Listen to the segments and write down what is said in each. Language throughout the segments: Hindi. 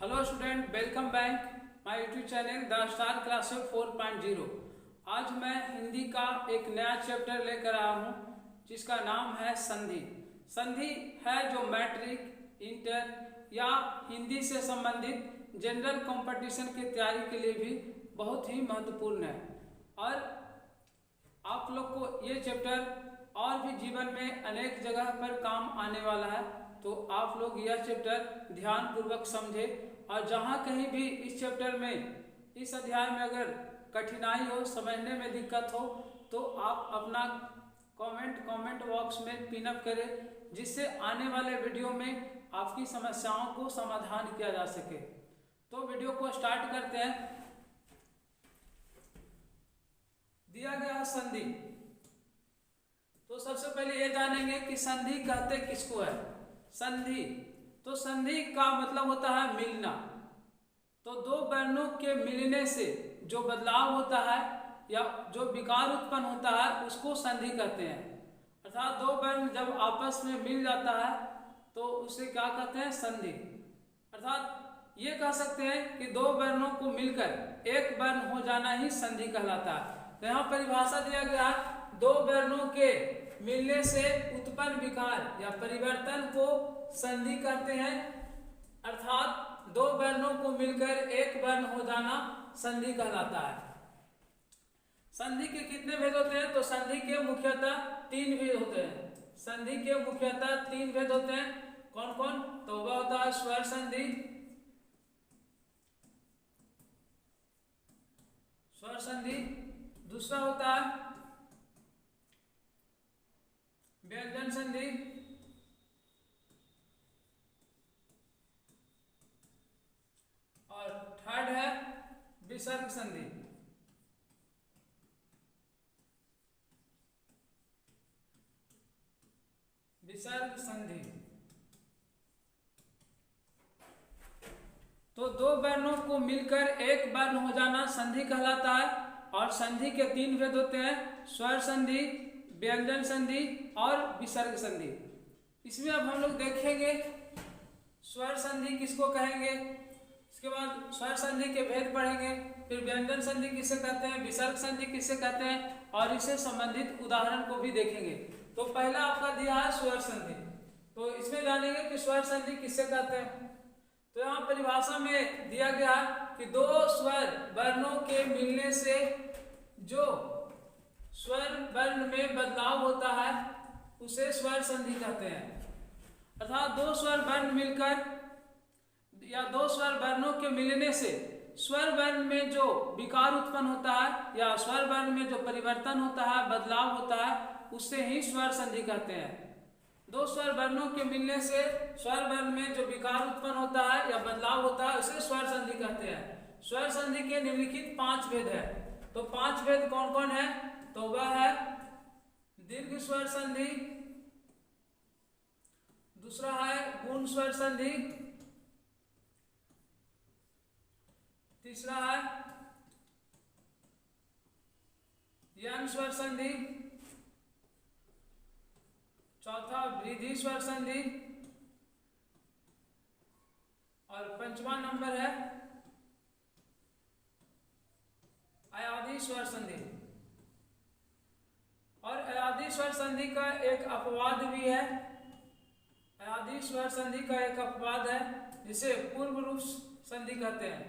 Hello student, welcome back my YouTube channel the star classes 4.0। आज मैं हिंदी का एक नया चैप्टर लेकर आया हूँ जिसका नाम है संधि। संधि है जो मैट्रिक, इंटर या हिंदी से संबंधित जनरल कंपटीशन की तैयारी के लिए भी बहुत ही महत्वपूर्ण है और आप लोग को ये चैप्टर और भी जीवन में अनेक जगह पर काम आने वाला है। तो आप लोग यह चैप्टर ध्यान पूर्वक समझे और जहाँ कहीं भी इस चैप्टर में, इस अध्याय में अगर कठिनाई हो, समझने में दिक्कत हो तो आप अपना कमेंट बॉक्स में पिन अप करें, जिससे आने वाले वीडियो में आपकी समस्याओं को समाधान किया जा सके। तो वीडियो को स्टार्ट करते हैं। दिया गया है संधि। तो सबसे पहले ये जानेंगे कि संधि कहते किसको है। संधि, तो संधि का मतलब होता है मिलना। तो दो वर्णों के मिलने से जो बदलाव होता है या जो विकार उत्पन्न होता है उसको संधि कहते हैं। अर्थात दो वर्ण जब आपस में मिल जाता है तो उसे क्या कहते हैं? संधि। अर्थात ये कह सकते हैं कि दो वर्णों को मिलकर एक वर्ण हो जाना ही संधि कहलाता है। तो यहाँ परिभाषा दिया गया है, दो वर्णों के मिलने से उत्पन्न विकार या परिवर्तन को संधि कहते हैं। अर्थात दो वर्णों को मिलकर एक वर्ण हो जाना संधि कहलाता है। संधि के कितने भेद होते हैं? तो संधि के मुख्यतः तीन भेद होते हैं। संधि के मुख्यतः तीन भेद होते हैं। कौन कौन? तो वह होता है स्वर संधि, स्वर संधि, दूसरा होता है व्यंजन संधि, और थर्ड है विसर्ग संधि। विसर्ग संधि। तो दो वर्णों को मिलकर एक वर्ण हो जाना संधि कहलाता है। और संधि के तीन भेद होते हैं, स्वर संधि, व्यंजन संधि और विसर्ग संधि। इसमें अब हम लोग देखेंगे स्वर संधि किसको कहेंगे, इसके बाद स्वर संधि के भेद पढ़ेंगे, फिर व्यंजन संधि किसे कहते हैं, विसर्ग संधि किसे कहते हैं और इससे संबंधित उदाहरण को भी देखेंगे। तो पहला आपका दिया है स्वर संधि। तो इसमें जानेंगे कि स्वर संधि किसे कहते हैं। तो यहाँ परिभाषा में दिया गया कि दो स्वर वर्णों के मिलने से जो स्वर वर्ण में बदलाव होता है उसे स्वर संधि कहते हैं। अर्थात दो स्वर वर्ण मिलकर या दो स्वर वर्णों के मिलने से स्वर वर्ण में जो विकार उत्पन्न होता है या स्वर वर्ण में जो परिवर्तन होता है, बदलाव होता है, उससे ही स्वर संधि कहते हैं। दो स्वर वर्णों के मिलने से स्वर वर्ण में जो विकार उत्पन्न होता है या बदलाव होता है उसे स्वर संधि कहते हैं। स्वर संधि के निम्नलिखित पांच भेद है। तो पांच भेद कौन कौन है? तो वह है दीर्घ स्वर संधि, दूसरा है गुण स्वर संधि, तीसरा है यन स्वर संधि, चौथा वृद्धि स्वर संधि और पांचवा नंबर है अयादी स्वर संधि। और अयादी स्वर संधि का एक अपवाद भी है। अयादी स्वर संधि का एक अपवाद है जिसे पूर्व रूप संधि कहते हैं।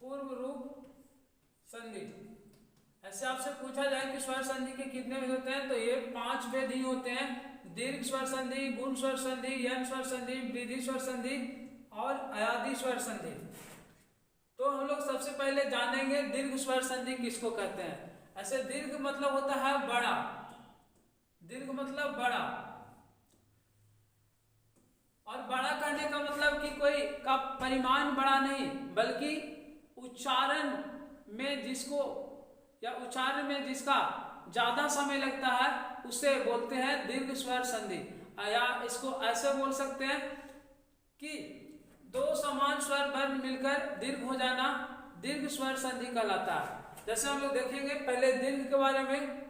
पूर्व रूप संधि। ऐसे आपसे पूछा जाए कि स्वर संधि के कितने भेद होते हैं, तो ये पांच भेद ही होते हैं। दीर्घ स्वर संधि, गुण स्वर संधि, यन स्वर संधि, वृद्धि स्वर संधि और अयादी स्वर संधि। तो हम लोग सबसे पहले जानेंगे दीर्घ स्वर संधि किसको कहते हैं। ऐसे दीर्घ मतलब होता है बड़ा, दीर्घ मतलब बड़ा, और बड़ा कहने का मतलब कि कोई का परिमाण बड़ा नहीं, बल्कि उच्चारण में जिसको या उच्चारण में जिसका ज्यादा समय लगता है उसे बोलते हैं दीर्घ स्वर संधि। या इसको ऐसे बोल सकते हैं कि दो समान स्वर वर्ण मिलकर दीर्घ हो जाना दीर्घ स्वर संधि कहलाता है। जैसे हम लोग देखेंगे पहले दीर्घ के बारे में।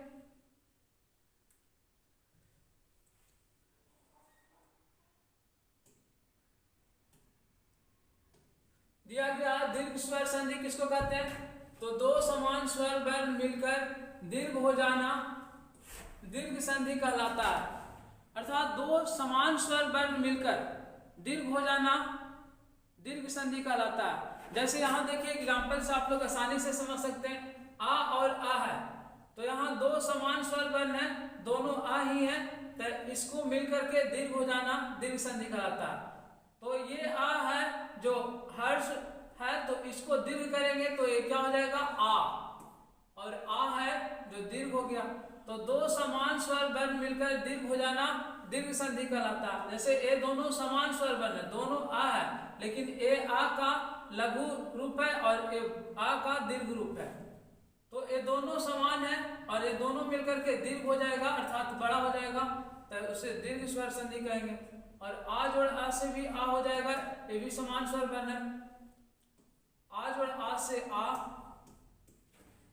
दिया गया दीर्घ स्वर संधि किसको कहते हैं? तो दो समान स्वर वर्ण मिलकर दीर्घ हो जाना दीर्घ संधि कहलाता है। अर्थात दो समान स्वर वर्ण मिलकर दीर्घ हो जाना दीर्घ संधि कहलाता है। जैसे यहाँ देखिए एग्जाम्पल से आप लोग आसानी से समझ सकते हैं, आ और आ है, तो यहाँ दो समान स्वर वर्ण है, दोनों आ ही है, तो इसको मिलकर के दीर्घ हो जाना दीर्घ संधि कहलाता है। तो ये आ है जो हर्ष है, तो इसको दीर्घ करेंगे तो ये क्या हो जाएगा? आ, और आ है जो दीर्घ हो गया। तो दो समान स्वर वर्ण मिलकर दीर्घ हो जाना दीर्घ संधि कहलाता है। जैसे ए दोनों समान स्वर वर्ण है, दोनों आ है, लेकिन ए आ का लघु रूप है और ए आ का दीर्घ रूप है, तो ये दोनों समान है और ये दोनों मिलकर के दीर्घ हो जाएगा अर्थात बड़ा हो जाएगा, तो उसे दीर्घ स्वर संधि कहेंगे। और आ जोड़ आ से भी आ हो जाएगा, ये भी समान स्वर वर्ण है, आ जोड़ आ से आ।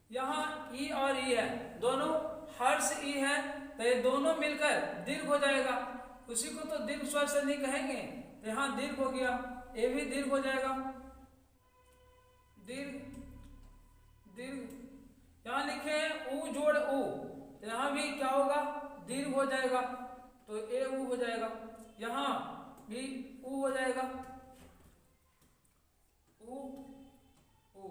यहाँ ई और ई है, दोनों हर्ष ई है, तो ये दोनों मिलकर दीर्घ हो जाएगा, उसी को तो दीर्घ स्वर संधि कहेंगे। तो यहाँ दीर्घ हो गया, ये भी दीर्घ हो जाएगा, दीर्घ दीर्घ। यहाँ लिखे ऊ जोड़ ऊ, यहाँ भी क्या होगा? दीर्घ हो जाएगा, तो ए ऊ हो जाएगा, यहाँ भी ऊ हो जाएगा, ऊ ऊ।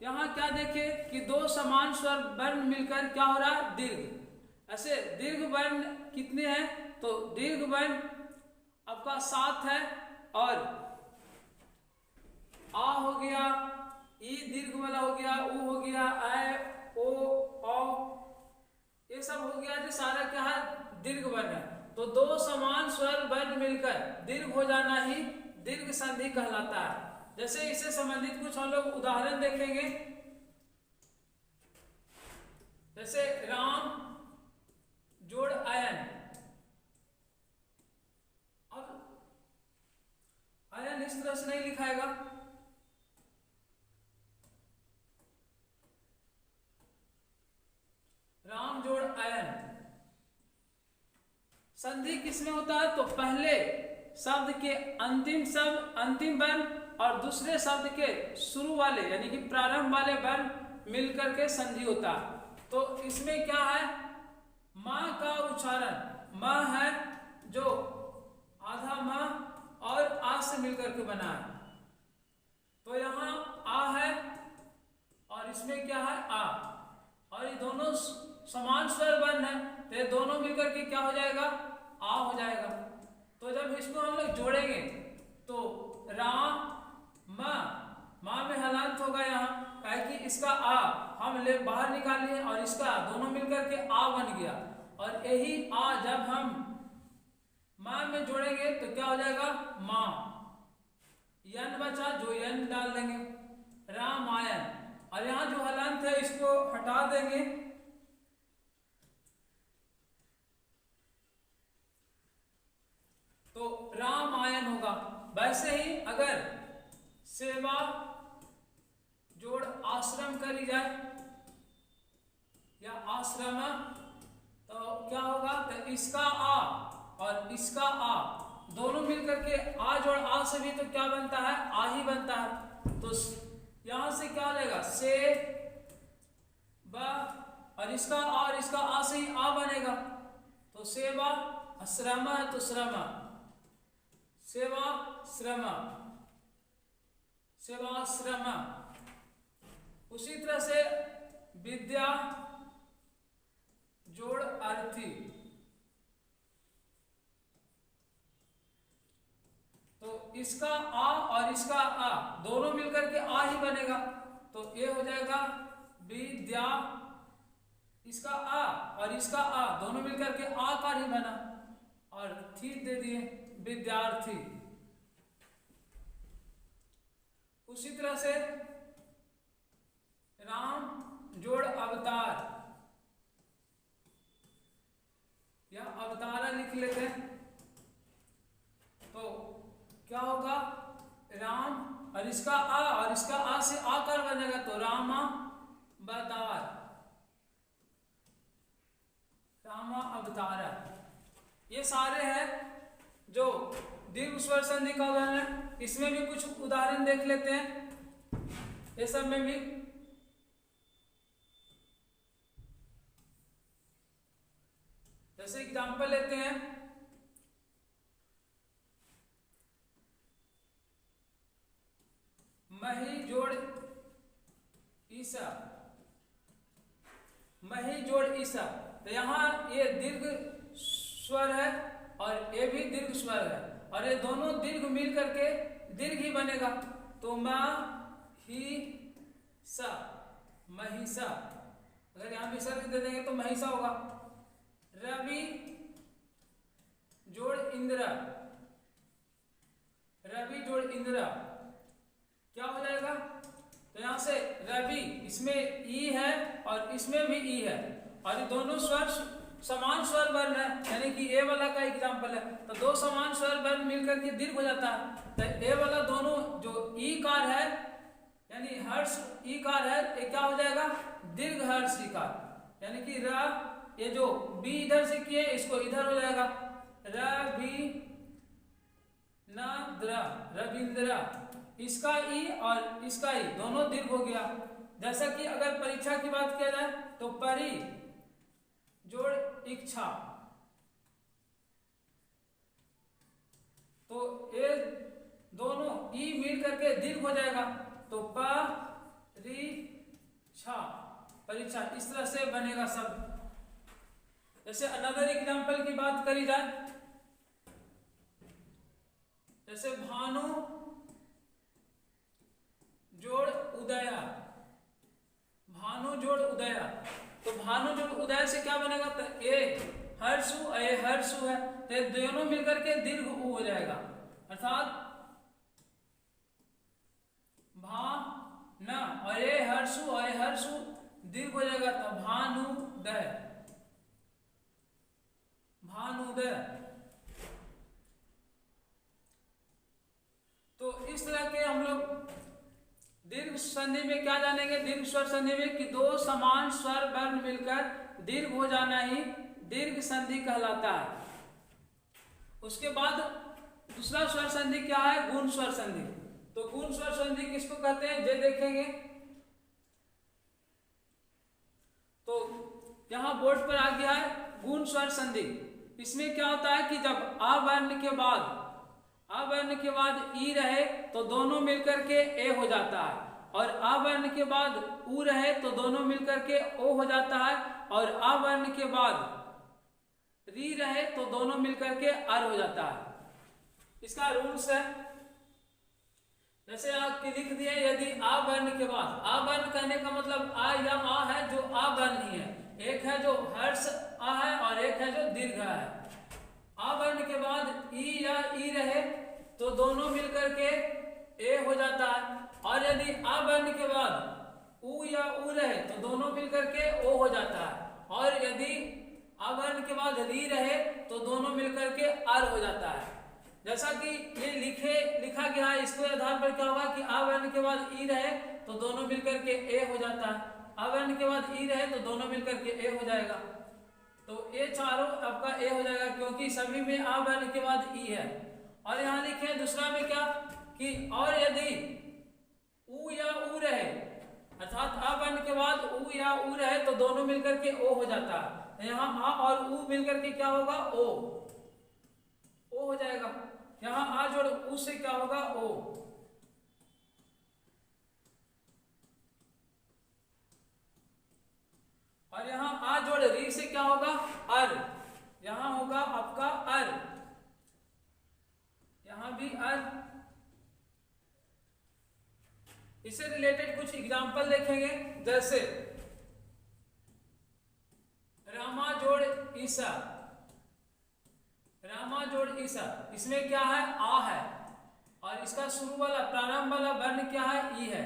यहाँ क्या देखे कि दो समान स्वर वर्ण मिलकर क्या हो रहा है? दीर्घ। ऐसे दीर्घ वर्ण कितने हैं? तो दीर्घ वर्ण आपका 7 है, और आ हो गया, ई दीर्घ वाला हो गया, ऊ हो गया, ऐ ओ औ, ये सब हो गया जो सारा क्या है? दीर्घ वर्ण है। तो दो समान स्वर वर्ण मिलकर दीर्घ हो जाना ही दीर्घ संधि कहलाता है। जैसे इससे संबंधित कुछ हम लोग उदाहरण देखेंगे। जैसे राम जोड़ अयन, अब अयन इस तरह से नहीं लिखाएगा, राम जोड़ अयन। संधि किसमें होता है? तो पहले शब्द के अंतिम वर्ण और दूसरे शब्द के शुरू वाले यानी कि प्रारंभ वाले वर्ण मिलकर के संधि होता है। तो इसमें क्या है? माँ का उच्चारण, माँ है जो आधा माँ और आ से मिलकर के बना है, तो यहाँ आ है और इसमें क्या है? आ, और ये दोनों समान स्वर वर्ण है, तो ये दोनों मिलकर के क्या हो जाएगा? आ हो जाएगा। तो जब इसको हम लोग जोड़ेंगे तो राम माँ में हलांत होगा यहाँ, काहे कि इसका आ हम ले बाहर निकाल लिए और इसका दोनों मिलकर के आ बन गया, और यही आ जब हम माँ में जोड़ेंगे तो क्या हो जाएगा? माँ। यन बचा, जो यन डाल देंगे, रामायण, और यहाँ जो हलांत है इसको हटा देंगे, तो रामायण होगा। वैसे ही अगर सेवा जोड़ आश्रम करी जाए या आश्रम, तो क्या होगा? तो इसका आ और इसका आ दोनों मिलकर के आ जोड़ आ से भी तो क्या बनता है? आ ही बनता है। तो यहां से क्या हो जाएगा? से बा, और इसका आ और इसका आ से ही आ बनेगा, तो सेवा श्रम है तो श्रम, सेवा श्रम, सेवा श्रम। उसी तरह से विद्या जोड़ अर्थी, तो इसका आ और इसका आ दोनों मिलकर के आ ही बनेगा, तो ये हो जाएगा विद्या, इसका आ और इसका आ दोनों मिलकर के आकार ही बना, और थी दे दिए विद्यार्थी। उसी तरह से राम जोड़ अवतार या अवतारा लिख लेते हैं, तो क्या होगा? राम और इसका आ और इसका आ से आकार बनेगा, तो रामा अवतार, रामा अवतार। ये सारे हैं जो दीर्घ स्वर संधि का उदाहरण है। इसमें भी कुछ उदाहरण देख लेते हैं। ये सब में भी जैसे एग्जाम्पल लेते हैं, मही जोड़ ईसा, मही जोड़ ईसा। तो यहाँ ये दीर्घ स्वर है और ये भी दीर्घ स्वर है, और ये दोनों दीर्घ मिल करके दीर्घ ही बनेगा। तो मा ही सा, महिषा। अगर यहाँ भी सर दे देंगे तो महिषा होगा। रवि जोड़ इंदिरा, रवि जोड़ इंदिरा क्या हो जाएगा? तो यहां से रवि, इसमें ई है और इसमें भी ई है, और ये दोनों स्वर समान स्वर वर्ण है, यानी कि ए वाला का एग्जाम्पल है। तो दो समान स्वर वर्ण मिलकर के दीर्घ हो जाता है। तो ए वाला दोनों जो ई कार है, यानी हर्ष ई कार है, ये क्या हो जाएगा? दीर्घ हर्ष ई कार, यानी कि र, ये जो बी इधर से किए इसको इधर हो जाएगा, रवि नद्रा, रविंद्रा। इसका ई और इसका ई दोनों दीर्घ हो गया। जैसा कि अगर परीक्षा की बात किया जाए तो परी जोड़ इच्छा, तो ये दोनों ई मिल करके दीर्घ हो जाएगा। तो परीक्षा, परीक्षा, इस तरह से बनेगा सब। जैसे अनदर एग्जाम्पल की बात करी जाए, जैसे भानु जोड़ उदया, भानु जोड़ उदया। तो भानु जोड़ उदय से क्या बनेगा? तो ए हर्षु, ए हर्षु है, तो दोनों मिलकर के दीर्घ उ हो जाएगा, अर्थात भा न और ए हर्षु, ए हर्षु दीर्घ हो जाएगा। तो भानुदय, भानुदय। तो इस तरह के हम लोग दीर्घ संधि में क्या जानेंगे? दीर्घ स्वर संधि में कि दो समान स्वर वर्ण मिलकर दीर्घ हो जाना ही दीर्घ संधि कहलाता है। उसके बाद दूसरा स्वर संधि क्या है? गुण स्वर संधि। तो गुण स्वर संधि किसको कहते हैं, ये देखेंगे। तो यहां बोर्ड पर आ गया है गुण स्वर संधि। इसमें क्या होता है कि जब आ वर्ण के बाद, आ वर्ण के बाद ई रहे तो दोनों मिलकर के ए हो जाता है, और आ वर्ण के बाद उ रहे तो दोनों मिलकर के ओ हो जाता है, और आ वर्ण के बाद री रहे तो दोनों मिलकर के अर हो जाता है। इसका रूल्स है, जैसे आपके लिख दिए, यदि आ वर्ण के बाद, आ वर्ण कहने का मतलब आ या आ है जो आ वर्ण ही है, एक है जो हर्ष आ है और एक है जो दीर्घ है। आ वर्ण के बाद ई या ई रहे तो दोनों मिलकर के ए हो जाता है, और यदि आ वर्ण के बाद उ या उ रहे तो दोनों मिलकर के ओ हो जाता है, और यदि आ वर्ण के बाद री रहे तो दोनों मिलकर के अर हो जाता है। जैसा कि ये लिखा गया है, इसके आधार पर क्या होगा कि आ वर्ण के बाद ई रहे तो दोनों मिलकर के ए हो जाता है, आ वर्ण के बाद ई रहे तो दोनों मिलकर के ए हो जाएगा। तो ये चारों आपका ए हो जाएगा, क्योंकि सभी में आ वर्ण के बाद ई है। और यहाँ लिखे दूसरा में क्या कि और यदि उ या उ रहे, अर्थात आ वर्ण के बाद उ या उ रहे तो दोनों मिलकर के ओ हो जाता है। यहाँ आ और उ मिलकर के क्या होगा? ओ हो जाएगा। यहाँ आ जोड़ उ से क्या होगा? ओ। और यहाँ आ जोड़ री से क्या होगा? अर। यहाँ होगा आपका अर, यहाँ भी अर। इससे रिलेटेड कुछ एग्जाम्पल देखेंगे, जैसे रामा जोड़ ईसा, रामा जोड़ ईसा। इसमें क्या है? आ है, और इसका शुरू वाला प्रारंभ वाला वर्ण क्या है? ई है।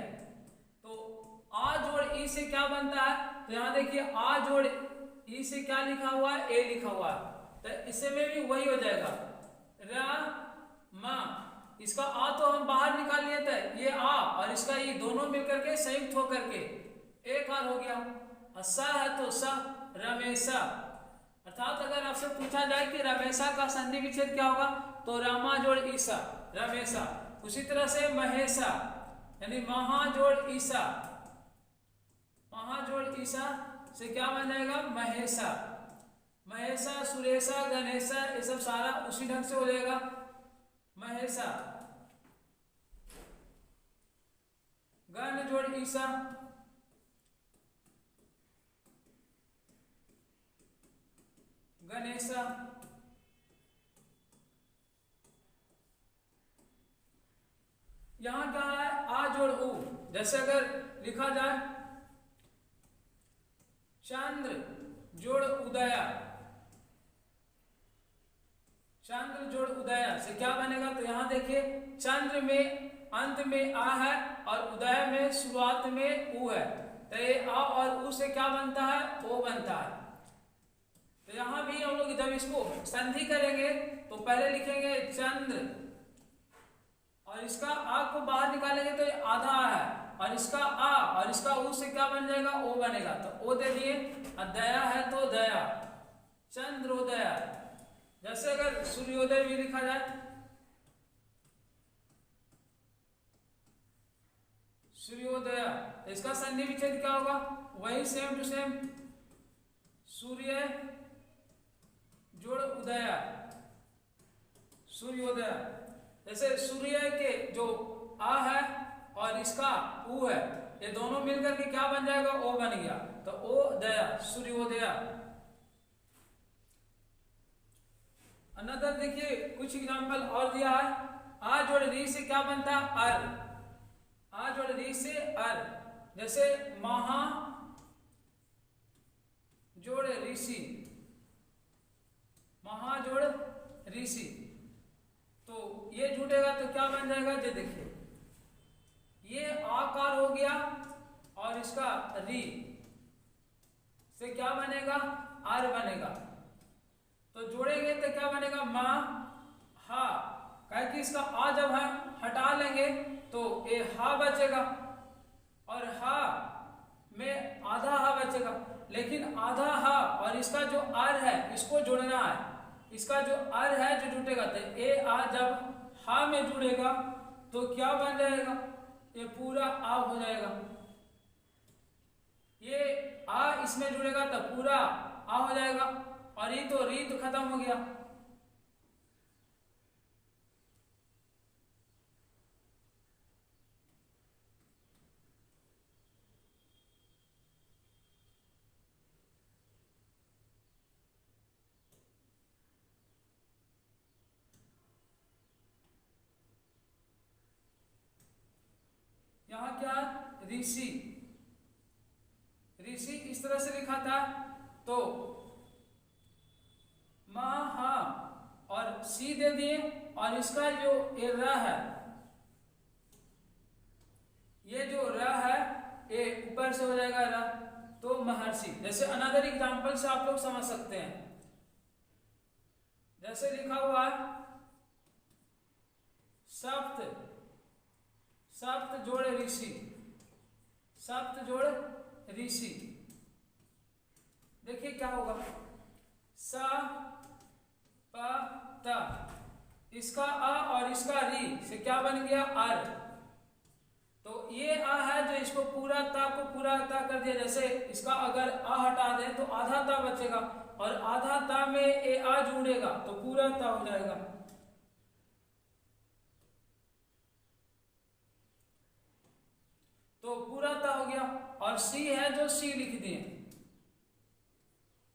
तो आ जोड़ ई से क्या बनता है? तो यहाँ देखिए आ जोड़ ई से क्या लिखा हुआ है? ए लिखा हुआ है। तो इससे में भी वही हो जाएगा, रा। इसका आ तो हम बाहर निकाल लिए थे, ये आ और इसका ई दोनों मिलकर के संयुक्त होकर के एक आर हो गया। सा है तो सा, रमेशा, अर्थात अर्थात अगर आपसे पूछा जाए कि रमेशा का संधि विच्छेद क्या होगा, तो रमा जोड़ ईसा रमेशा। उसी तरह से महेशा यानी महा जोड़ ईसा, महा जोड़ ईसा से क्या बन जाएगा महेशा। महेशा, सुरेशा, गणेशा ये सब सारा उसी ढंग से हो जाएगा महेशा। गण जोड़ ईसा, गणेशा। यहां क्या है आ जोड़ उ, जैसे अगर लिखा जाए चंद्र जोड़ उदया, चंद्र जोड़ उदया से क्या बनेगा, तो यहां देखिए चंद्र में अंत में आ है और उदय में शुरुआत में उ है, तो ये आ और उ से क्या बनता है ओ बनता है। तो यहां भी हम लोग जब इसको संधि करेंगे तो पहले लिखेंगे चंद्र और इसका आ को बाहर निकालेंगे तो ये आधा है, और इसका आ और इसका उ से क्या बन जाएगा ओ बनेगा, तो ओ दे दिए। दया है तो दया, चंद्रोदया। जैसे अगर सूर्योदय भी लिखा जाए, सूर्योदय, तो इसका संधि विच्छेद क्या होगा, वही सेम टू सेम सूर्य जोड़ उदया, सूर्योदय। जैसे सूर्य के जो आ है और इसका उ है, ये दोनों मिलकर के क्या बन जाएगा ओ बन गया, तो ओ दया सूर्योदया। अनदर देखिए कुछ एग्जांपल और दिया है। आ जोड़ री से क्या बनता है अर, आ जोड़ री से अर। जैसे महा जोड़ ऋषि, महा जोड़ ऋषि, तो ये जुड़ेगा तो क्या बन जाएगा, ये देखिए ये आकार हो गया और इसका री से क्या बनेगा आर बनेगा, तो जोड़ेंगे तो क्या बनेगा मा हा, कहे कि इसका आ जब हम हटा लेंगे तो ये हा बचेगा और हा में आधा हा बचेगा, लेकिन आधा हा और इसका जो आर है इसको जोड़ना है, इसका जो आर है जो जुटेगा, तो ए आ जब हा में जुड़ेगा तो क्या बन जाएगा, ये पूरा आ हो जाएगा। ये आ इसमें जुड़ेगा तो पूरा आ हो जाएगा, और ये तो री तो खत्म हो गया। यहां क्या ऋषि, ऋषि इस तरह से लिखा था, तो मा हा और सी दे दिए, और इसका जो ये र है, ये जो र है ये ऊपर से हो जाएगा र, तो महर्षि। जैसे अनदर एग्जांपल से आप लोग समझ सकते हैं, जैसे लिखा हुआ है सप्त, सप्त जोड़ ऋषि, सप्त जोड़ ऋषि। देखिए क्या होगा स प त, इसका आ और इसका री से क्या बन गया आर, तो ये आ है जो इसको पूरा ता को पूरा ता कर दिया। जैसे इसका अगर आ हटा दें तो आधा ता बचेगा, और आधा ता में ए आ जुड़ेगा तो पूरा ता हो जाएगा। तो पूरा ता हो गया, और सी है जो सी लिख दिए,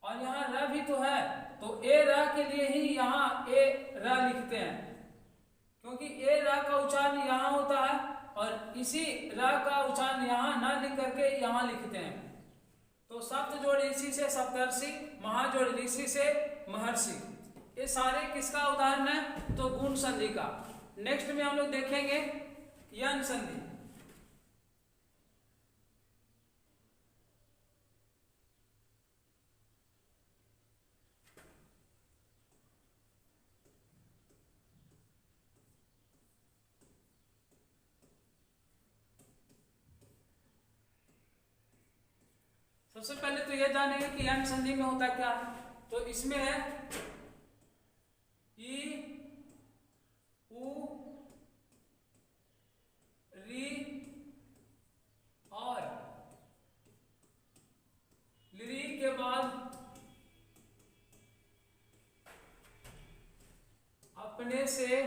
और यहाँ र भी तो है, तो ए र के लिए ही यहाँ ए र लिखते हैं, क्योंकि ए र का उच्चारण यहाँ होता है और इसी र का उच्चारण यहाँ न लिख करके यहाँ लिखते हैं। तो सप्त जोड़ ऋषि से सप्तर्षि, महा जोड़ ऋषि से महर्षि। ये सारे किसका उदाहरण है, तो गुण संधि का। नेक्स्ट में हम लोग देखेंगे यन संधि। सबसे पहले तो यह जानेंगे कि यन संधि में होता क्या है। तो इसमें है ई उ री और ली के बाद अपने से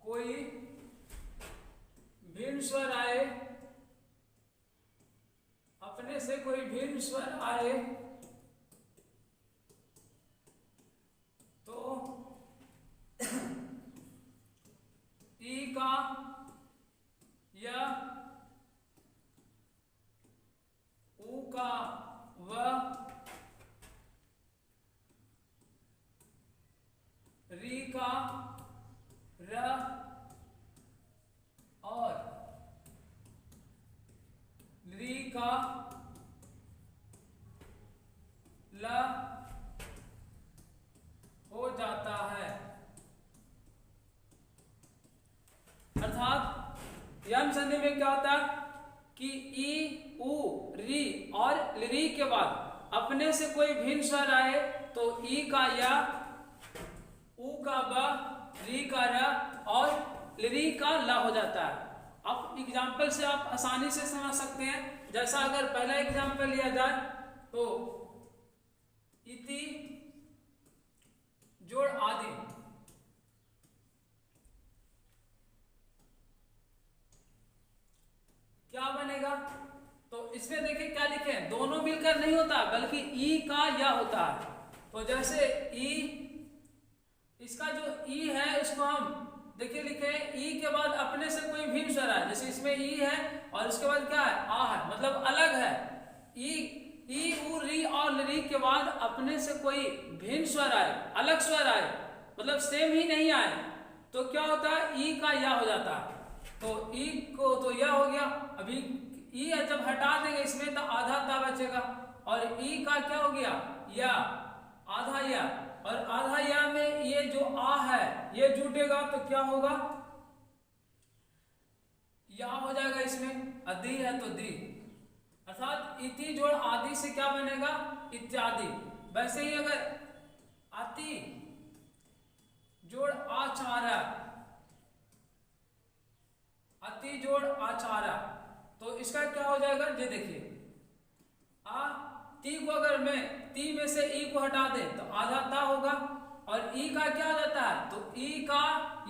कोई भिन्न स्वर आए, अपने से कोई भिन्न स्वर आए तो ई का या ऊ का व री का र और ली का ल हो जाता है। अर्थात यम संधि में क्या होता है कि ई उ री और ली के बाद अपने से कोई भिन्न स्वर आए तो ई का या, उ का ब, री का र और ली का ला हो जाता है। अब एग्जाम्पल से आप आसानी से समझ सकते हैं। जैसा अगर पहला एग्जाम्पल लिया जाए तो इति जोड़ आदि, क्या बनेगा? तो इसमें देखिए क्या लिखे हैं, दोनों मिलकर नहीं होता बल्कि ई का या होता है। तो जैसे ई, इसका जो ई है इसको हम देखिए लिखे ई के बाद अपने से कोई भिन्न स्वर है, जैसे इसमें ई है और इसके बाद क्या है, आ है, मतलब अलग है। ई उ री और ली के बाद अपने से कोई भिन्न स्वर आए, अलग स्वर आए, मतलब सेम ही नहीं आए तो क्या होता है, ई का या हो जाता है। तो ई को तो या हो गया। अभी ई जब हटा देंगे इसमें तो आधा ता बचेगा और ई का क्या हो गया, या, आधा या, और आधा या में ये जो आ है ये जुटेगा तो क्या होगा, या हो जाएगा। इसमें अदि है तो दी, अर्थात इति जोड़ आदि से क्या बनेगा, इत्यादि। वैसे ही अगर अति जोड़ आचार्य, अति जोड़ आचार्य, तो इसका क्या हो जाएगा, ये देखिए आ ती को अगर मैं ती में से ई को हटा दे तो आधा ता होगा और ई का क्या हो जाता है, तो ई का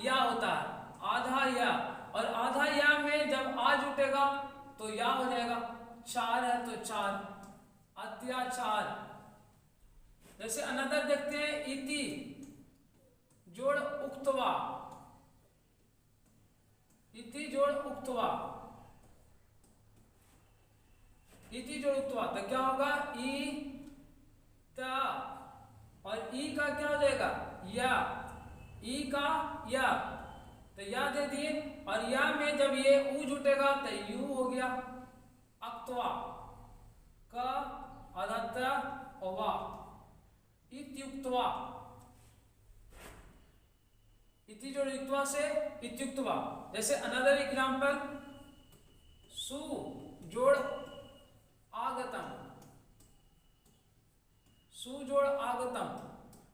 या होता है, आधा या, और आधा या में जब आ जुटेगा तो या हो जाएगा। चार है तो चार, अत्याचार। जैसे अनदर देखते हैं, इति जोड़ उक्तवा, इति जोड़ उक्तवा, इति जोड़ उक्तवा, तो क्या होगा, ई ता और ई का क्या हो जाएगा, या, ई का या, तो या दे दिए और या में जब ये ऊ जुटेगा तो यू हो गया। अक्तवा का अधत्ता वा, इत्युक्तवा, इति जोड़ युक्तवा से इत्युक्तवा। जैसे अनदर एग्जांपल, सु जोड़ आगतम, सु जोड़ आगतम,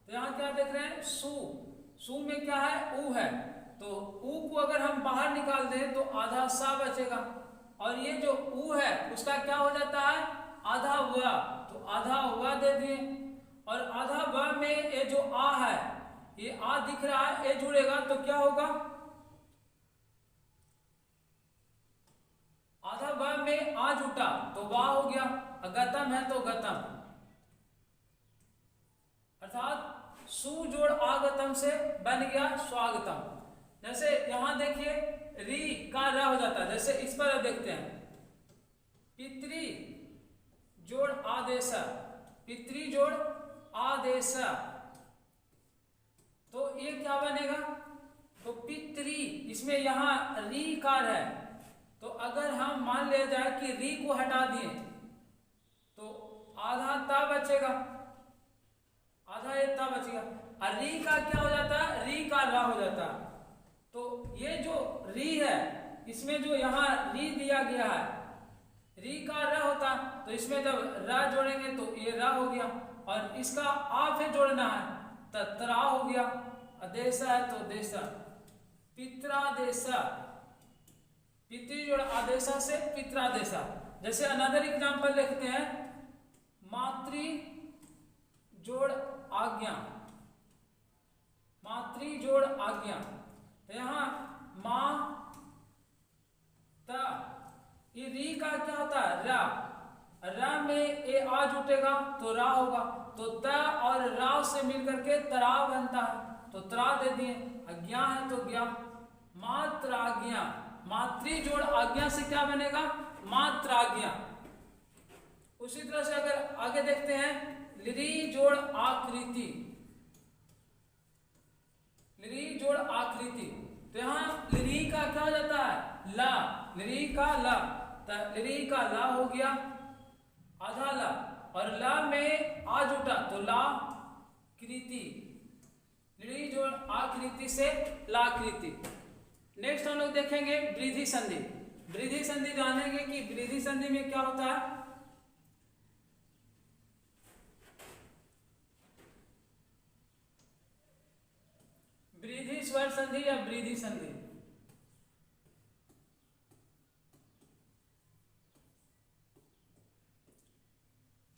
तो यहां क्या देख रहे हैं, सु में क्या है, ऊ है, तो ऊ को अगर हम बाहर निकाल दें तो आधा सा बचेगा और ये जो ऊ है उसका क्या हो जाता है, आधा व, तो आधा व दे दिए और आधा व में ये जो आ है, ये आ दिख रहा है, ये जुड़ेगा तो क्या होगा, आधा व में आ जुटा तो वाह हो गया, गतम है तो गतम, अर्थात सु जोड़ आगतम से बन गया स्वागतम। जैसे यहां देखिए री का र हो जाता है, जैसे इस पर देखते हैं, पितृ जोड़ आदेश, पितृ जोड़ आदेश, तो ये क्या बनेगा, तो पितृ, इसमें यहां री कार है, तो अगर हम मान लिया जाए कि री को हटा दिए तो आधा ता बचेगा, आधा ये ता बचेगा और री का क्या हो जाता है, री का रा हो जाता है। तो ये जो री है इसमें जो यहाँ री दिया गया है, री का र होता तो इसमें जब र जोड़ेंगे तो ये र हो गया, और इसका आ फिर जोड़ना है तो त्रा हो गया। अदेशा है तो देशा, पित्रादेशा, पितृ जोड़ आदेशा से पित्रादेशा। जैसे अनदर एग्जाम्पल देखते हैं, मातृ जोड़ आज्ञा, मातृ जोड़ आज्ञा। तो यहाँ माँ ता, ये री का क्या होता है रा, रा में ए आ जुटेगा तो रा होगा, तो त और रा से मिलकर के तरा बनता है, तो तरा दे दिए। अज्ञा है तो ज्ञा, मात्राज्ञा, मातृ जोड़ आज्ञा से क्या बनेगा मात्राज्ञा। उसी तरह से अगर आगे देखते हैं, लिरी जोड़ आकृति, लिरी जोड़ आकृति। तो यहाँ लिरी का क्या हो जाता है ला, लिरी का ला, लिरी का ला हो गया आधा ला, और ला में आ जुटा तो ला कृति, लिरी जोड़ आकृति से लाकृति। नेक्स्ट हम लोग देखेंगे वृद्धि संधि। वृद्धि संधि जानेंगे कि वृद्धि संधि में क्या होता है। वृद्धि स्वर संधि या वृद्धि संधि,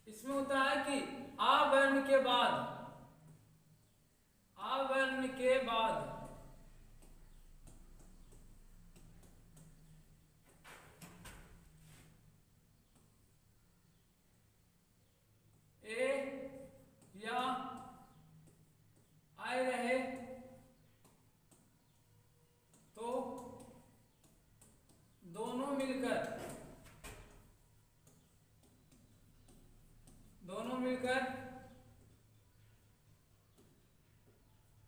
इसमें होता है कि आ वर्ण के बाद, आ वर्ण के बाद ए या आए रहे तो दोनों मिलकर, दोनों मिलकर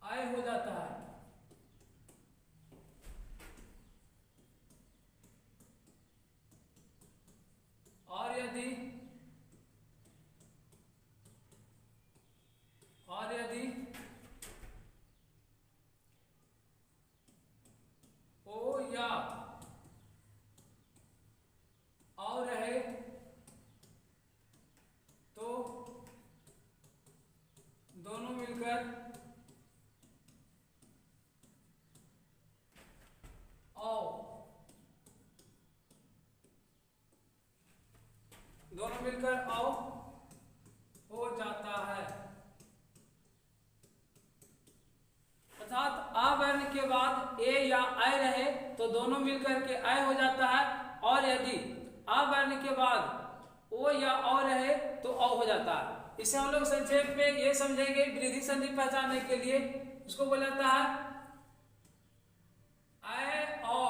आय हो जाता है। और यदि ओ या और रहे तो दोनों मिलकर आओ, दोनों मिलकर आओ हो जाता है। अर्थात आ वर्ण के बाद ए या आय रहे तो दोनों मिलकर के आय हो जाता है, और यदि आ वर्ण के बाद ओ या औ रहे तो औ हो जाता है। इसे हम लोग संक्षेप में ये समझेंगे, वृद्धि संधि पहचानने के लिए उसको बोला जाता है आय औ,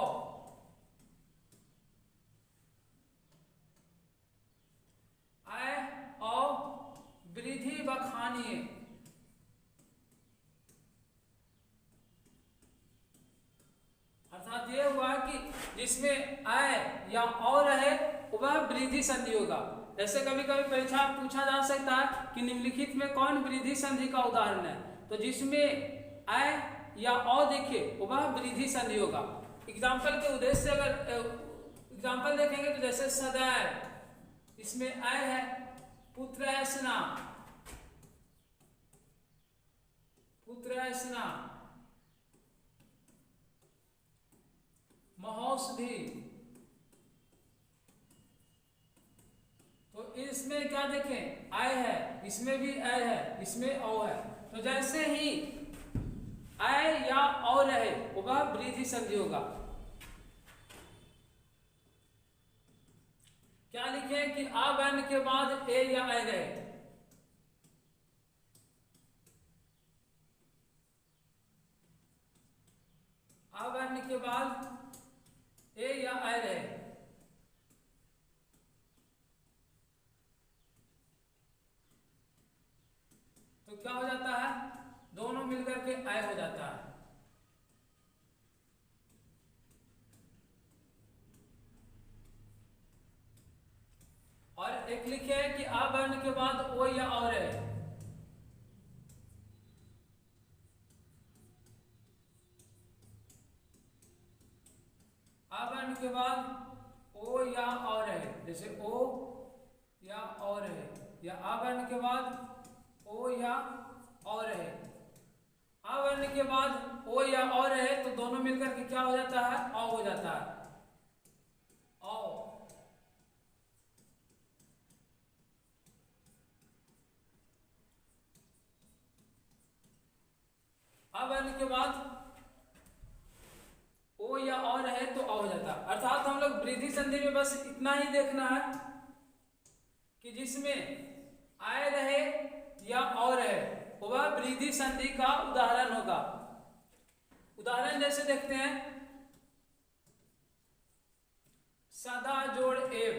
आय औ वृद्धि बखानिए। अर्थात ये हुआ कि जिसमें आय या और रहे वह वृद्धि संधि होगा। जैसे कभी कभी परीक्षा पूछा जा सकता है कि निम्नलिखित में कौन वृद्धि संधि का उदाहरण है, तो जिसमें आय या और देखिए वह वृद्धि संधि होगा। एग्जाम्पल के उद्देश्य से अगर एग्जाम्पल देखेंगे तो जैसे सदैव, इसमें आय है, पुत्रैसना, पुत्रैसना, महौषधि, तो इसमें क्या देखें आय है, इसमें भी आय है, इसमें औ है। तो जैसे ही आय या औ रहे वह वृद्धि संधि होगा। क्या लिखे कि आ वर्ण के बाद ए या आय रहे, आ वर्ण के बाद ए या आय रहे, तो क्या हो जाता है दोनों मिलकर के आय हो जाता है। और एक लिखे है कि आ वर्ण के बाद ओ या और है, आ वर्ण के बाद ओ या और है, जैसे ओ या और है, या आ वर्ण के बाद ओ या और है। आ वर्ण के बाद ओ या और है तो दोनों मिलकर के क्या हो जाता है, औ हो जाता है, औ। आ वर्ण के बाद ओ या और है तो औ हो जाता है। अर्थात हम लोग वृद्धि संधि में बस इतना ही देखना है कि जिसमें आय रहे या और रहे वह वृद्धि संधि का उदाहरण होगा। उदाहरण जैसे देखते हैं, सदा जोड़ एव,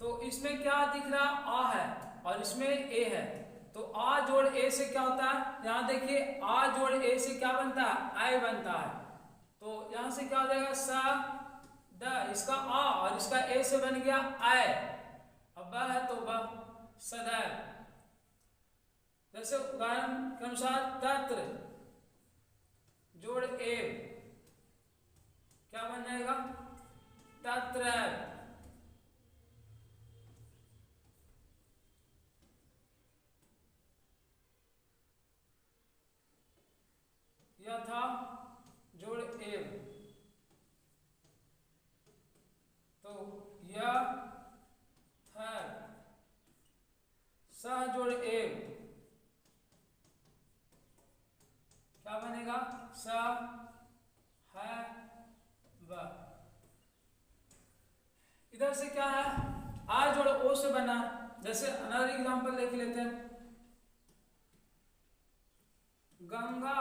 तो इसमें क्या दिख रहा, आ है और इसमें ए है, तो आ जोड़ ए से क्या होता है, यहां देखिए आ जोड़ ए से क्या बनता है, आय बनता है। तो यहां से क्या हो जाएगा, स द, इसका आ और इसका ए से बन गया आय, अब ब है तो ब, सदैव। जैसे उदाहरण के अनुसार तत्र जोड़ एव क्या बन जाएगा, तत्र। यथा जोड़ एव, तो यह है, सह जोड़ एव क्या बनेगा, स है व। इधर से क्या है, आ जोड़ ओ से बना। जैसे अनदर एग्जांपल देख लेते हैं, गंगा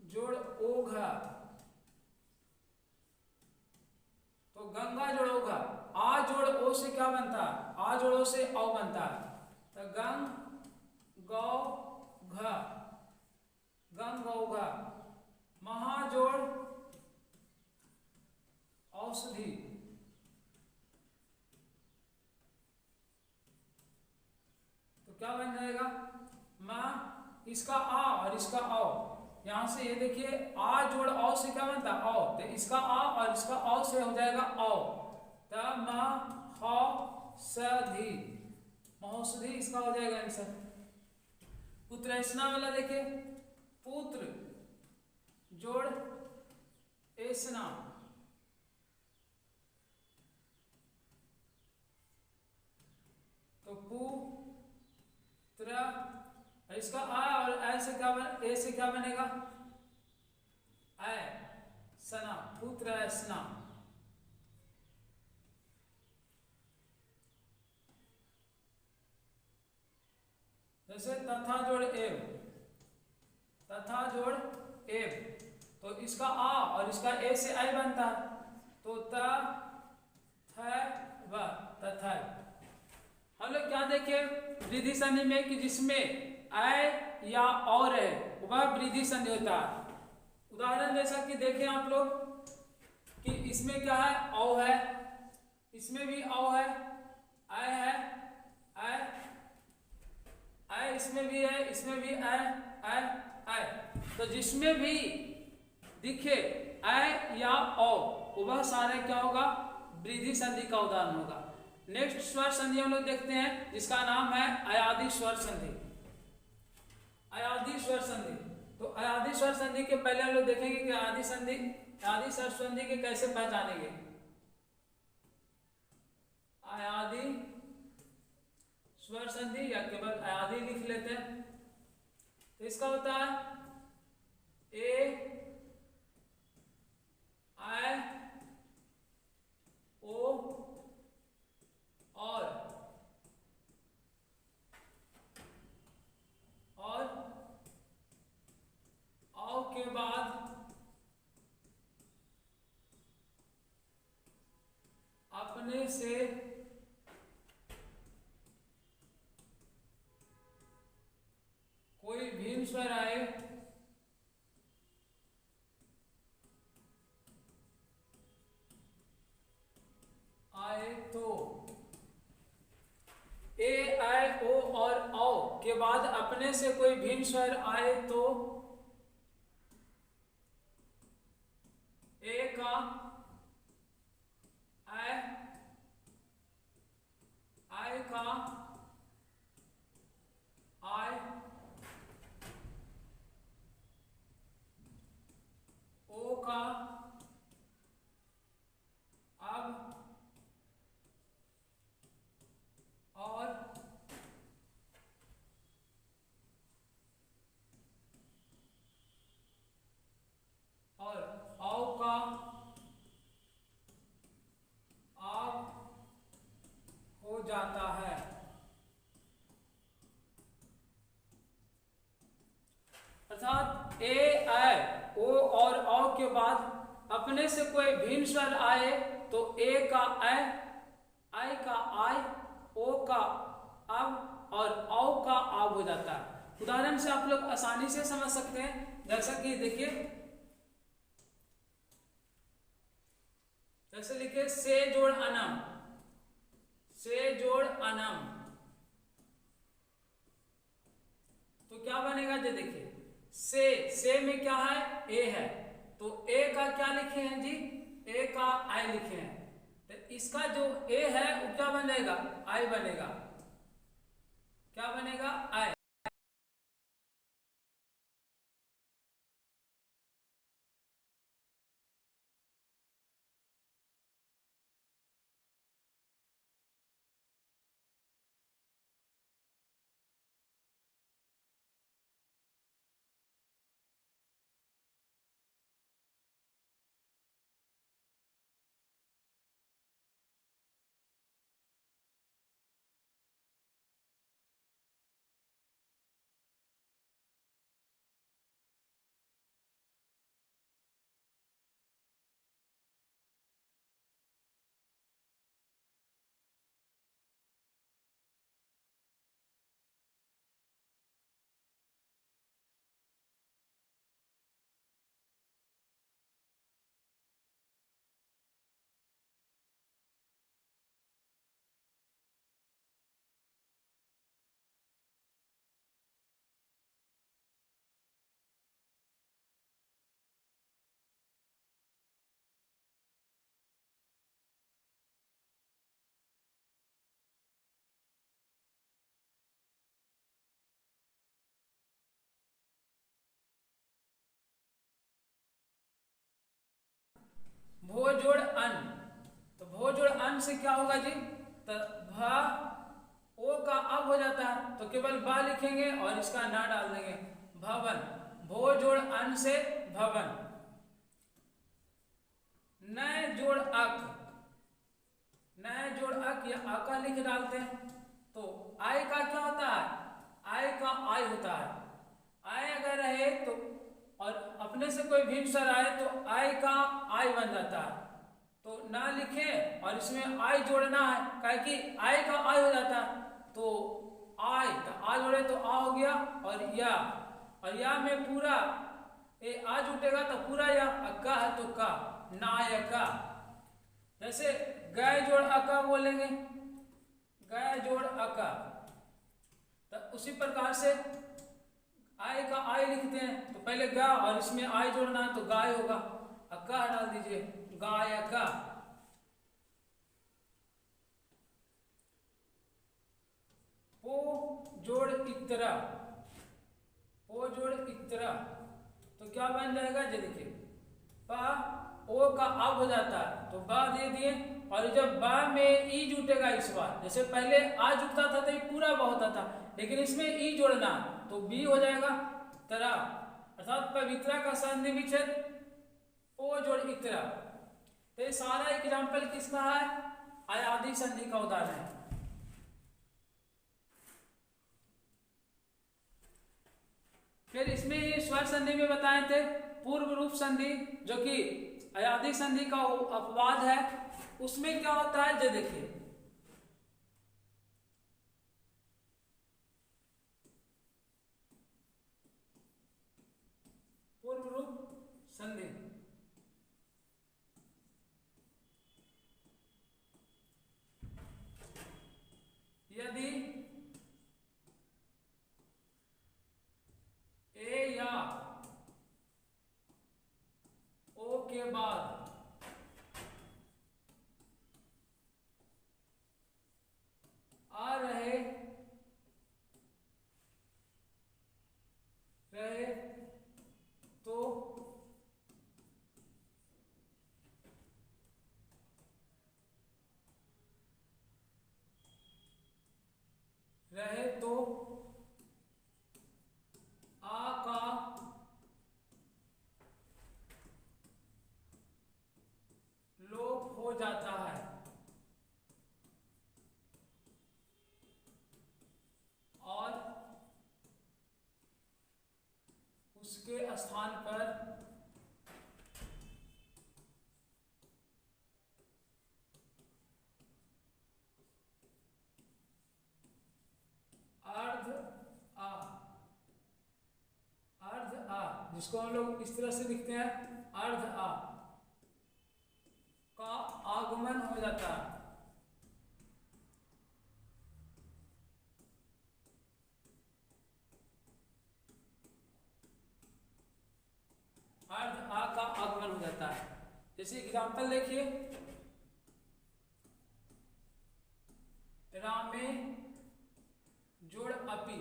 जोड़ ओघा, तो गंगा जोड़ ओघा, आ जोड़ ओ से क्या बनता है, आ जोड़ ओ से औ बनता है, तो गंग गौ घ, गंग गौ घ। महाजोड़ औषधि, तो क्या बन जाएगा, मां, इसका आ और इसका औ, यहां से ये देखिए आ जोड़ औ से क्या बनता है, औ, तो इसका आ और इसका औ से हो जाएगा औ, त म ह स धी, महोषधि इसका हो जाएगा आंसर। पुत्रैषणा वाला देखिए, पुत्र जोड़ ऐसना, तो पु त्र, इसका आ और ऐ से क्या बन, ए से क्या बनेगा, ऐ सना, पुत्र ऐसना। जैसे तथा जोड़ एव, तथा जोड़ एव, तो इसका आ और इसका ए से आई बनता है, तो त थ व, तथा। हम लोग क्या देखे वृद्धि संधि में कि जिसमें आय या और है वह वृद्धि संधि होता है। उदाहरण जैसा कि देखें आप लोग कि इसमें क्या है, औ है, इसमें भी औ है, आय है, आय, आय इसमें भी है, इसमें भी आय, आय, आय, तो जिसमें भी दिखे आय या औ वह सारे क्या होगा, वृद्धि संधि का उदाहरण होगा। नेक्स्ट स्वर संधि हम लोग देखते हैं जिसका नाम है अयादि स्वर संधि। अयादि स्वर संधि, तो अयादि स्वर संधि के पहले हम लोग देखेंगे कि अयादि संधि, अयादि स्वर संधि के कैसे पहचानेंगे। अयादि स्वर संधि या केवल अयादि लिख लेते हैं, तो इसका होता है ए आई ओ और औ के बाद अपने से कोई भिन्न स्वर आए तो ए आई ओ और औ के बाद अपने से कोई भिन्न स्वर आए तो ए का अर्थात ए आए ओ और औ के बाद अपने से कोई भिन्न स्वर आए तो ए का ऐ, आई का आय, ओ का अब और औ का आब हो जाता है। उदाहरण से आप लोग आसानी से समझ सकते हैं, जैसा कि देखिए, जैसे लिखिए से जोड़ अनम, से जोड़ अनम, तो क्या बनेगा? जो देखिए से में क्या है? ए है, तो ए का क्या लिखे हैं जी? ए का आई लिखे हैं, तो इसका जो ए है वो क्या बनेगा? आई बनेगा। क्या बनेगा? आई। भो जोड़ अन, तो भो जोड़ अन से क्या होगा जी? तो भ ओ का अब हो जाता है, तो केवल बा लिखेंगे और इसका ना डाल देंगे, भवन। भो जोड़ अन से भवन। नय जोड़ अक, नय जोड़ अक या अका लिख डालते हैं, तो आई का क्या होता है? आई का आई होता है। आई अगर रहे तो और अपने से कोई भिन्न स्वर आए तो आई का आई बन जाता है, तो ना लिखे और इसमें आई जोड़ना है, काहे कि आई का आई हो जाता है, तो आई तो आ जोड़े तो आ हो गया, और या में पूरा ए आ जुटेगा तो पूरा या, अक्का है तो का, नायका। जैसे गाय जोड़ अका बोलेंगे, गाय जोड़ अका, तो उसी प्रकार से आई का आई लिखते हैं, तो पहले गा और इसमें आई जोड़ना है तो गाय होगा, अक्का डाल दीजिए, गायका। पो जोड़ इतरा, पो जोड़ इतरा, तो क्या बन जाएगा? जी देखिए, पा ओ का अब हो जाता है, तो बा दे दिए, और जब बा में ई जुटेगा इस बार, जैसे पहले आ जुटता था तो ये पूरा बा होता था, लेकिन इसमें ई जोड़ना तो बी हो जाएगा, तरा। अर्थात पवित्रा का संधि विच्छेद ओ जोड़ इतरा। तो ये सारा एग्जाम्पल किसका है? अयादी संधि का उदाहरण है। फिर इसमें ये स्वर संधि में बताए थे पूर्व रूप संधि, जो कि अयादी संधि का अपवाद है। उसमें क्या होता है? जो देखिए, पूर्व रूप संधि, यदि ए या ओ के बाद आ रहे तो आ का लोप हो जाता है, और स्थान पर अर्ध आ, अर्ध आ, जिसको हम लोग इस तरह से लिखते हैं अर्ध आ का आगमन हो जाता है। अर्ध आ का आगमन हो जाता है। जैसे एग्जाम्पल देखिए, रामे जोड़ अपी,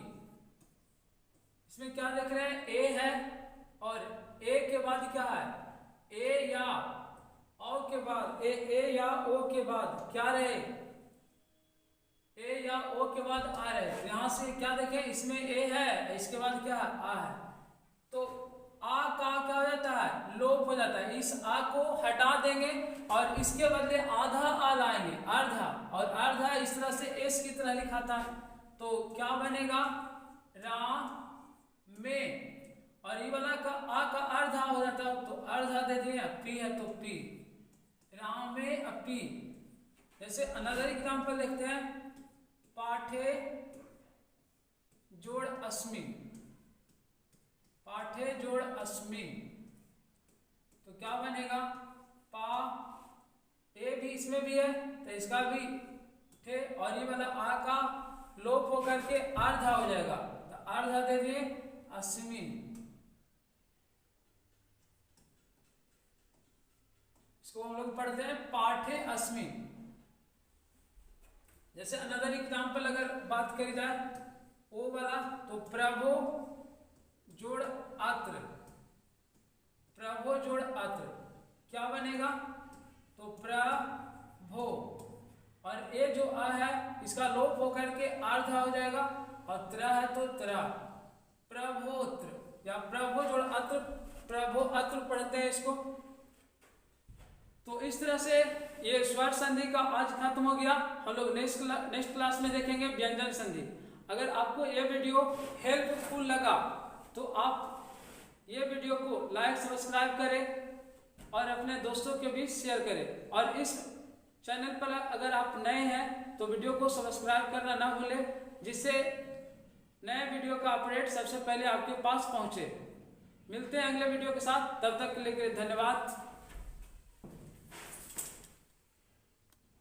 इसमें क्या देख रहे हैं, ए है और ए के बाद क्या है, ए या ओ के बाद ए या ओ के बाद क्या रहे, ए या ओ के बाद आ रहे। तो यहां से क्या देखें, इसमें ए है, इसके बाद क्या है, आ है, तो आ का क्या हो जाता है, लोप हो जाता है। इस आ को हटा देंगे और इसके बदले आधा आ लाएंगे, अर्धा, और अर्धा इस तरह से एस की तरह लिखा था, तो क्या बनेगा, राम में, और ये वाला का आ का अर्धा हो जाता है, तो अर्धा दे दिए, पी है तो पी, राम में अपी। जैसे अनदर एग्जांपल देखते हैं, पाठे जोड़ अस्मि, पाठे जोड़ अस्मि, तो क्या बनेगा, पा, ए भी इसमें भी है तो इसका भी थे, और ये वाला आ का लोप होकर के अर्धा हो जाएगा, तो अर्धा दे दिए अस्मिन। इसको हम लोग पढ़ते हैं पाठे अस्मिन। जैसे अनदर एग्जांपल अगर बात करी जाए ओ वाला, तो प्रभो जोड़ अत्र, प्रभो जोड़ अत्र क्या बनेगा, तो प्रभो, और ए जो आ है इसका लोप होकर के अर्धा हो जाएगा, और त्रा है तो त्रा, प्रभोत्र या प्रभो जोड़ अत्र, प्रभो अत्र पढ़ते हैं इसको। तो इस तरह से ये स्वर संधि का आज खत्म हो गया। हम लोग नेक्स्ट क्लास में देखेंगे व्यंजन संधि। अगर आपको ये वीडियो हेल्पफुल लगा तो आप ये वीडियो को लाइक सब्सक्राइब करें और अपने दोस्तों के बीच शेयर करें, और इस चैनल पर अगर आप नए हैं तो वीडियो को सब्सक्राइब करना ना भूलें, जिससे नए वीडियो का अपडेट सबसे पहले आपके पास पहुंचे। मिलते हैं अगले वीडियो के साथ, तब तक के लिए धन्यवाद।